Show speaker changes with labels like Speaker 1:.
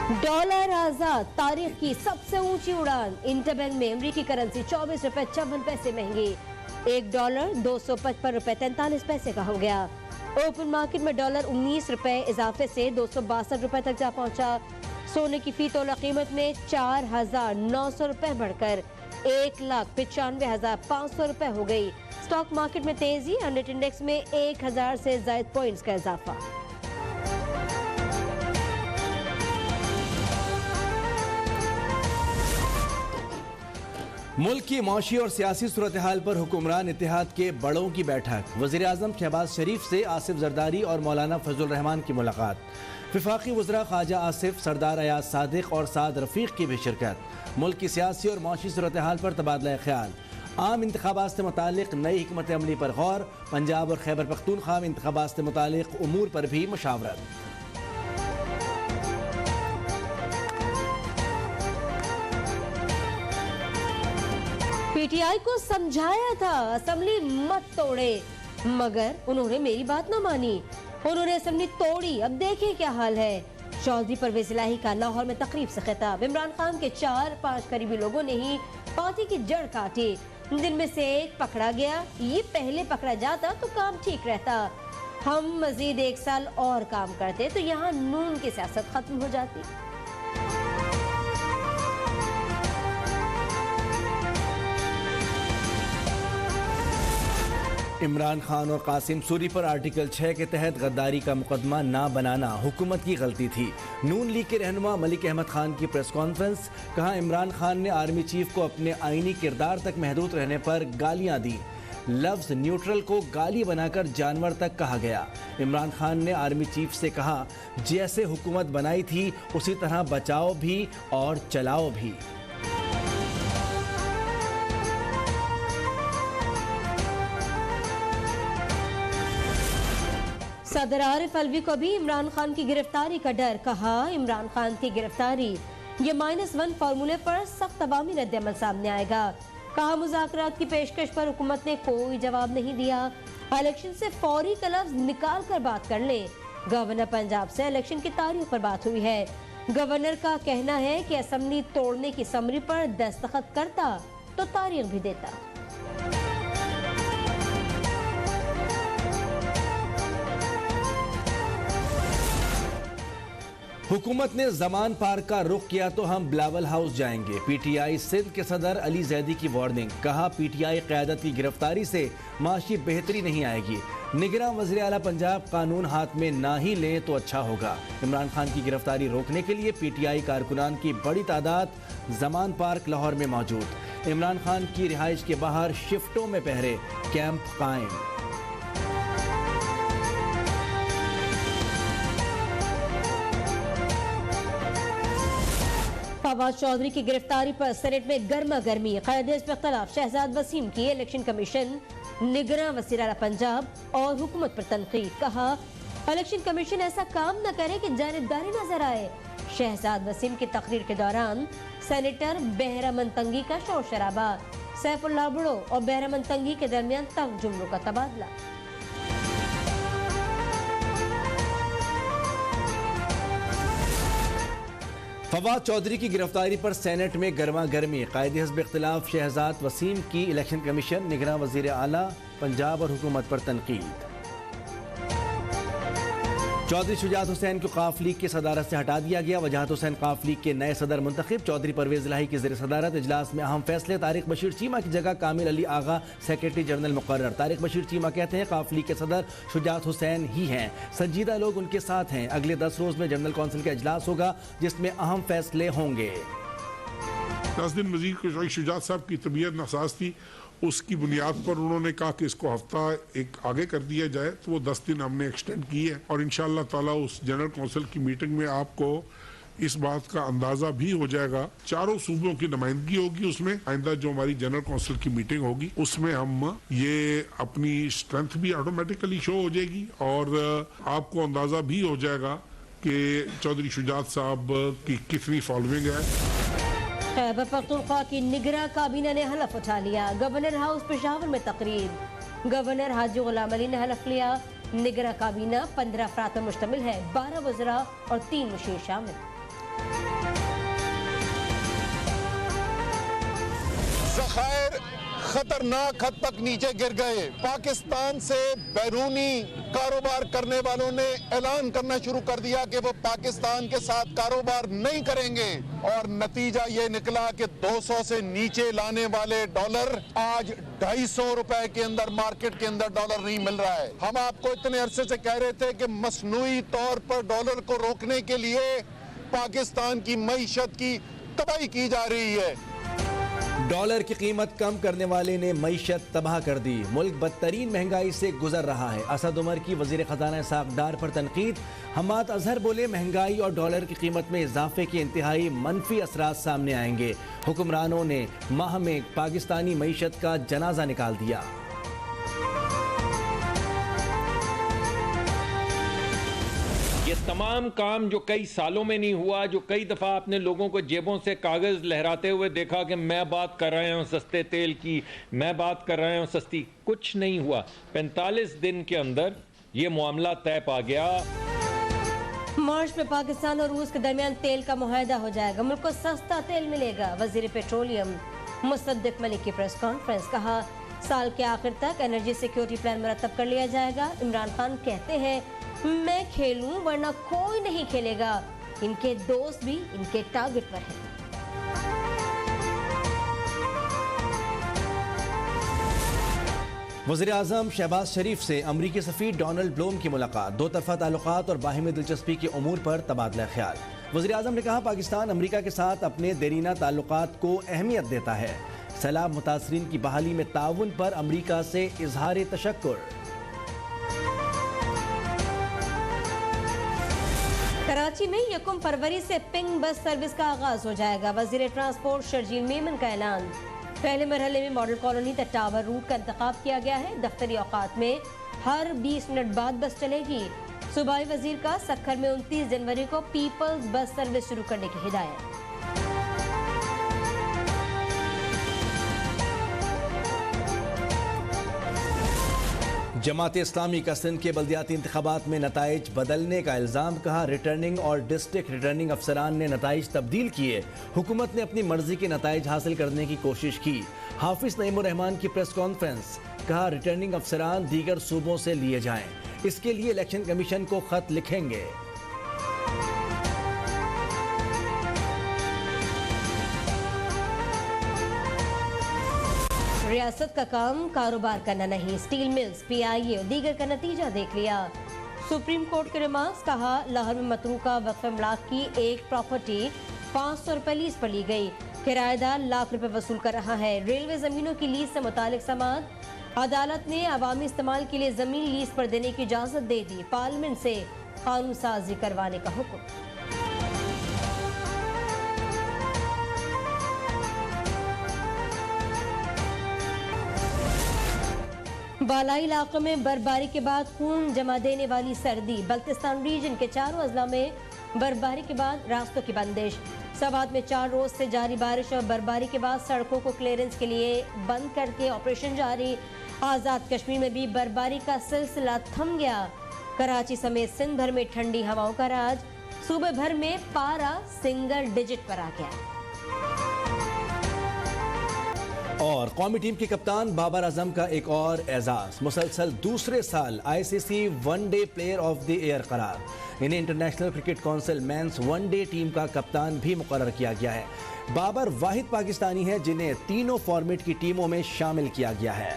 Speaker 1: Dollar आजाद, तारीख की सबसे ऊंची उड़ान। इंटरबैंक में अमरीकी करेंसी 24 रुपए 54 पैसे महंगी। $1 255 रुपए 43 पैसे का हो गया। ओपन मार्केट में डॉलर 19 रुपए इजाफे से 262 रुपए तक जा पहुंचा। सोने की फी तोला कीमत में 4,900 रुपए बढ़कर 1,95,500 रुपए हो गई। स्टॉक मार्केट में तेजी, अंडेट इंडेक्स में 1000 से ज्यादा पॉइंट्स का इजाफा।
Speaker 2: मुल्क की मौशी और सियासी सूरत हाल पर हुक्मरान इत्तेहाद के बड़ों की बैठक। वज़ीर आज़म शहबाज शरीफ से आसिफ जरदारी और मौलाना फजल रहमान की मुलाकात। वफाकी वज़रा ख्वाजा आसिफ, सरदार अयाज सादिक और साद रफ़ीक की भी शिरकत। मुल्क की सियासी और मौशी सूरत हाल पर तबादला ख्याल। आम इंतखाबात से मुतालिक नई हिकमत अमली पर गौर। पंजाब और खैबर पख्तूनख्वा में इंतखाबात से मुतालिक उमूर पर भी मुशावरत।
Speaker 1: पीटीआई को समझाया था असेंबली मत तोड़े, मगर उन्होंने मेरी बात न मानी। उन्होंने असेंबली तोड़ी, अब देखें क्या हाल है। चौधरी परवेज इलाही का लाहौर में तकरीब से खिताब। इमरान खान के 4-5 करीबी लोगों ने ही पार्टी की जड़ काटी। दिन में से एक पकड़ा गया, ये पहले पकड़ा जाता तो काम ठीक रहता। हम मजीद 1 साल और काम करते तो यहाँ नून की सियासत खत्म हो जाती।
Speaker 2: इमरान खान और कासिम सूरी पर आर्टिकल 6 के तहत गद्दारी का मुकदमा ना बनाना हुकूमत की गलती थी। नून लीग के रहनुमा मलिक अहमद खान की प्रेस कॉन्फ्रेंस। कहा, इमरान खान ने आर्मी चीफ को अपने आईनी किरदार तक महदूद रहने पर गालियां दी। लफ्ज न्यूट्रल को गाली बनाकर जानवर तक कहा गया। इमरान खान ने आर्मी चीफ से कहा, जैसे हुकूमत बनाई थी उसी तरह बचाओ भी और चलाओ भी।
Speaker 1: सदर आरिफ अलवी को भी इमरान खान की गिरफ्तारी का डर। कहा, इमरान खान की गिरफ्तारी ये -1 फार्मूले पर सख्त अवामी रद्द-ए-अमल सामने आएगा। कहा, मुज़ाकरात की पेशकश पर हुकूमत ने कोई जवाब नहीं दिया। इलेक्शन से फौरी का लफ्ज निकाल कर बात कर ले। गवर्नर पंजाब से इलेक्शन की तारीख पर बात हुई है। गवर्नर का कहना है कि असेंबली तोड़ने की समरी पर दस्तखत करता तो तारीख भी देता।
Speaker 2: हुकूमत ने जमान पार्क का रुख किया तो हम बिलावल हाउस जाएंगे। पीटीआई सिंध के सदर अली जैदी की वार्निंग। कहा, पीटीआई क़यादत की गिरफ्तारी से माशी बेहतरी नहीं आएगी। निगरान वज़ीर आला पंजाब कानून हाथ में ना ही लें तो अच्छा होगा। इमरान खान की गिरफ्तारी रोकने के लिए पीटीआई कारकुनान की बड़ी तादाद जमान पार्क लाहौर में मौजूद। इमरान खान की रिहाइश के बाहर शिफ्टों में पहरे, कैंप कायम।
Speaker 1: फवाद चौधरी की गिरफ्तारी पर सेनेट में गर्मा गर्मी। क़यादत पे इख्तिलाफ। शहजाद वसीम की इलेक्शन कमीशन, निगरान वज़ीर आला पंजाब और हुकूमत पर तनकीद। कहा, इलेक्शन कमीशन ऐसा काम न करे कि जानिबदारी नजर आए। शहजाद वसीम की तकरीर के दौरान सेनेटर बहरामन तंगी का शोर शराबा। सैफुल्लाह बुड़ो और बहरामन तंगी के दरमियान तंग जुमलों का तबादला।
Speaker 2: फवाद चौधरी की गिरफ्तारी पर सेनेट में गर्मा गर्मी। कायदे हिज़्ब इख्तिलाफ शहजाद वसीम की इलेक्शन कमीशन, निगरान वज़ीर आला पंजाब और हुकूमत पर तनकीद। चौधरी शुजात हुसैन को काफ लीग की सदारत से हटा दिया गया। वजाहत हुसैन काफ लीग के नए सदर मुंतखब। चौधरी परवेज इलाही की ज़ेर सदारत। इजलास में अहम फैसले। तारिक बशीर चीमा की जगह कामिल अली आगा सेक्रेटरी जनरल मुकर्रर। तारिक बशीर चीमा कहते हैं, काफ लीग के सदर शुजात हुसैन ही हैं। संजीदा लोग उनके साथ हैं। अगले 10 रोज में जनरल कौंसिल का इजलास होगा जिसमें अहम फैसले होंगे।
Speaker 3: 10 दिन मजीद शुजात साहब की तबीयत नासाज थी, उसकी बुनियाद पर उन्होंने कहा कि इसको हफ्ता एक आगे कर दिया जाए, तो वो 10 दिन हमने एक्सटेंड की है। और इंशाअल्लाह ताला उस जनरल कौंसिल की मीटिंग में आपको इस बात का अंदाजा भी हो जाएगा। चारों सूबों की नुमाइंदगी होगी उसमें। आइंदा जो हमारी जनरल कौंसिल की मीटिंग होगी उसमें हम ये अपनी स्ट्रेंथ भी ऑटोमेटिकली शो हो जाएगी और आपको अंदाजा भी हो जाएगा कि चौधरी शुजात साहब की कितनी फॉलोइंग है।
Speaker 1: खैबर पख्तूनख्वा की निगरान काबीना ने हलफ उठा लिया। गवर्नर हाउस पेशावर में तकरीब। गवर्नर हाजी गुलाम अली ने हलफ लिया। निगरान काबीना 15 अफराद पर मुश्तमिल है। 12 वज़रा और 3 मुशीर शामिल।
Speaker 4: ज़खायर खतरनाक हद तक नीचे गिर गए। पाकिस्तान से बैरूनी कारोबार करने वालों ने ऐलान करना शुरू कर दिया कि वो पाकिस्तान के साथ कारोबार नहीं करेंगे और नतीजा ये निकला कि 200 से नीचे लाने वाले डॉलर आज 250 रुपए के अंदर मार्केट के अंदर डॉलर नहीं मिल रहा है। हम आपको इतने अरसे से कह रहे थे कि मसनूई तौर पर डॉलर को रोकने के लिए पाकिस्तान की मईशत की तबाही की जा रही है।
Speaker 2: डॉलर की कीमत कम करने वाले ने मईशत तबाह कर दी। मुल्क बदतरीन महंगाई से गुजर रहा है। असद उमर की वजीर खजाना साकदार पर तनकीद। हमाद अजहर बोले महंगाई और डॉलर की कीमत में इजाफे के इंतहाई मनफी असरात सामने आएंगे। हुक्मरानों ने माह में पाकिस्तानी मईशत का जनाजा निकाल दिया।
Speaker 5: ये तमाम काम जो कई सालों में नहीं हुआ, जो कई दफ़ा आपने लोगों को जेबों से कागज़ लहराते हुए देखा कि मैं बात कर रहा हूँ सस्ते तेल की, मैं बात कर रहा हूँ सस्ती, कुछ नहीं हुआ। 45 दिन के अंदर ये मामला तय पा गया।
Speaker 1: मार्च में पाकिस्तान और रूस के दरमियान तेल का मुआहदा हो जाएगा। मुल्क को सस्ता तेल मिलेगा। वजीर पेट्रोलियम मुसद्दिक मलिक की प्रेस कॉन्फ्रेंस। कहा साल के आखिर तक एनर्जी सिक्योरिटी प्लान मुरतब कर लिया जाएगा। इमरान खान कहते हैं मैं खेलूं वरना कोई नहीं खेलेगा। इनके दोस्त भी इनके टारगेट पर हैं।
Speaker 2: वज़ीर आज़म शहबाज शरीफ से अमरीकी सफ़ीर डोनाल्ड ब्लूम की मुलाकात। दो तरफ़ा ताल्लुकात और बाहिमी दिलचस्पी के उमूर पर तबादला ख्याल। वज़ीर आज़म ने कहा पाकिस्तान अमरीका के साथ अपने देरीना ताल्लुकात को अहमियत देता है। सैलाब मुतासरीन की बहाली में ताउन पर अमरीका से इजहार तशक्कुर।
Speaker 1: कराची में 1 फरवरी से पिंक बस सर्विस का आगाज हो जाएगा। वजीर ट्रांसपोर्ट शर्जील मेमन का ऐलान। पहले मरहले में मॉडल कॉलोनी तक टावर रूट का इंतखाब किया गया है। दफ्तरी औकात में हर 20 मिनट बाद बस चलेगी। सूबाई वजीर का सक्खर में 29 जनवरी को पीपल्स बस सर्विस शुरू करने की हिदायत।
Speaker 2: जमात इस्लामी का सिंध के बल्दियाती इंतखाबात में नताइज बदलने का इल्ज़ाम। कहा रिटर्निंग और डिस्ट्रिक्ट रिटर्निंग अफसरान ने नताइज तब्दील किए। हुकूमत ने अपनी मर्जी के नताइज हासिल करने की कोशिश की। हाफिज नईमुर रहमान की प्रेस कॉन्फ्रेंस। कहा रिटर्निंग अफसरान दीगर सूबों से लिए जाएं। इसके लिए इलेक्शन कमीशन को खत लिखेंगे।
Speaker 1: रियासत का काम कारोबार करना नहीं। स्टील मिल्स, PIA और दीगर का नतीजा देख लिया। सुप्रीम कोर्ट के रिमार्क्स। कहा लाहौर में मतरूका वक्फ अमलाक की एक प्रॉपर्टी 500 रुपए लीज पर ली गई। किराएदार लाख रुपए वसूल कर रहा है। रेलवे जमीनों की लीज से मुतालिक समात। अदालत ने अवामी इस्तेमाल के लिए जमीन लीज पर देने की इजाजत दे दी। पार्लियामेंट से कानून साजी करवाने का हुक्म। बालाई इलाकों में बर्फबारी के बाद खून जमा देने वाली सर्दी। बल्तिस्तान रीजन के 4 अजला में बर्फबारी के बाद रास्तों की बंदिश। सवात में 4 रोज से जारी बारिश और बर्फबारी के बाद सड़कों को क्लियरेंस के लिए बंद करके ऑपरेशन जारी। आज़ाद कश्मीर में भी बर्फबारी का सिलसिला थम गया। कराची समेत सिंध भर में ठंडी हवाओं का राज। सूबे भर में पारा सिंगल डिजिट पर आ गया।
Speaker 2: और कौमी टीम के कप्तान बाबर आजम का एक और एजाज। मुसलसल दूसरे साल ICC one day player of the year करार। इन्हें international cricket council men's one day team का कप्तान भी मुकर्रर किया गया है। बाबर वाहिद पाकिस्तानी है जिन्हें तीनों फॉर्मेट की टीमों में शामिल किया गया है।